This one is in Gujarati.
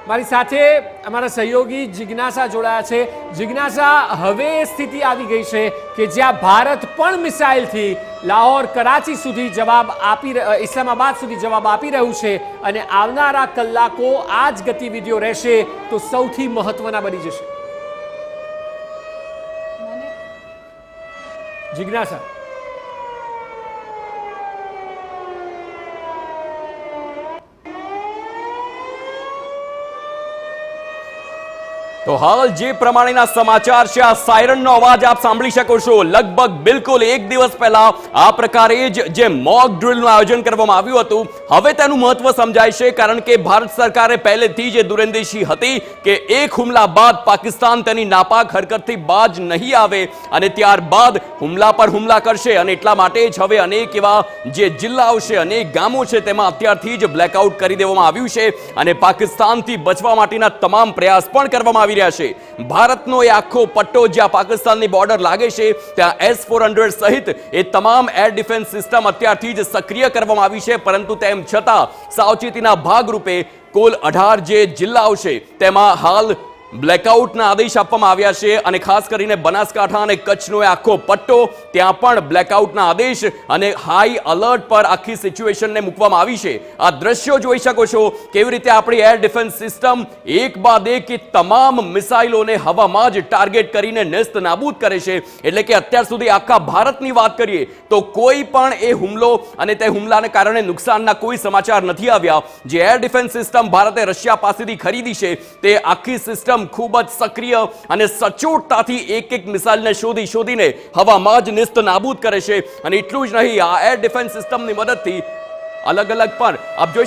મારી સાથે અમારા સહયોગી જિજ્ઞાસા જોડાયા છે। જિજ્ઞાસા, હવે સ્થિતિ આવી ગઈ છે કે જ્યાં ભારત પણ મિસાઇલથી લાહોર કરાચી સુધી જવાબ આપી ઇસ્લામાબાદ સુધી જવાબ આપી રહ્યું છે અને આવનારા કલાકો આ જ ગતિવિધિઓ રહેશે તો સૌથી મહત્વના બની જશે। જિજ્ઞાસા, तो हाल जे प्रमाणेना समाचार छे, आ सायरननो अवाज आप सांभળી શકો છો। लगभग बिल्कुल एक दिवस पहला आ प्रकारे जे मॉक ड्रिलનું આયોજન કરવામાં આવ્યું હતું, હવે તેનું મહત્વ સમજાય છે કારણ કે ભારત સરકારે પહેલેથી જ દૂરંદેશી હતી કે એક હુમલા બાદ પાકિસ્તાન તેની નાપાક હરકતથી બાજ નહીં આવે અને ત્યારબાદ હુમલા પર હુમલા કરશે અને એટલા માટે જ હવે અનેક એવા જે જિલ્લાઓ છે, અનેક ગામો છે તેમાં અત્યારથી જ બ્લેકઆઉટ કરી દેવામાં આવ્યું છે અને પાકિસ્તાનથી બચવા માટેના તમામ પ્રયાસ પણ કરવામાં આવી રહ્યા છે। ભારતનો એ આખો પટ્ટો જ્યાં પાકિસ્તાનની બોર્ડર લાગે છે ત્યાં S-400 સહિત એ તમામ એર ડિફેન્સ સિસ્ટમ અત્યારથી જ સક્રિય કરવામાં આવી છે, પરંતુ તેમ છતાં સાવચેતીના ભાગરૂપે કુલ 18 જે જિલ્લાઓ છે તેમાં હાલ બ્લેકઆઉટના આદેશ આપવામાં આવ્યા છે અને ખાસ કરીને બનાસકાંઠા અને કચ્છનો એ આખો પટ્ટો ત્યાં પણ બ્લેકઆઉટના આદેશ અને હાઈ અલર્ટ પર આખી સિચ્યુએશનને મૂકવામાં આવી છે। આ દ્રશ્યો જોઈ શકો છો કેવી રીતે આપણી એર ડિફેન્સ સિસ્ટમ એક બાદ એક તમામ મિસાઇલોને હવામાં જ ટાર્ગેટ કરીને નેસ્ત નાબૂદ કરે છે। એટલે કે અત્યાર સુધી આખા ભારતની વાત કરીએ તો કોઈ પણ એ હુમલો અને તે હુમલાને કારણે નુકસાનના કોઈ સમાચાર નથી આવ્યા। જે એર ડિફેન્સ સિસ્ટમ ભારતે રશિયા પાસેથી ખરીદી છે તે આખી સિસ્ટમ ખૂબ જ સક્રિય અને સચોટતાથી એક એક મિસાઇલને શોધીને હવામાં જ નેસ્ત નાબૂદ કરે છે અને એટલું જ નહીં, આ એર ડિફેન્સ સિસ્ટમની મદદથી અલગ અલગ પર આપ જોઈ શકો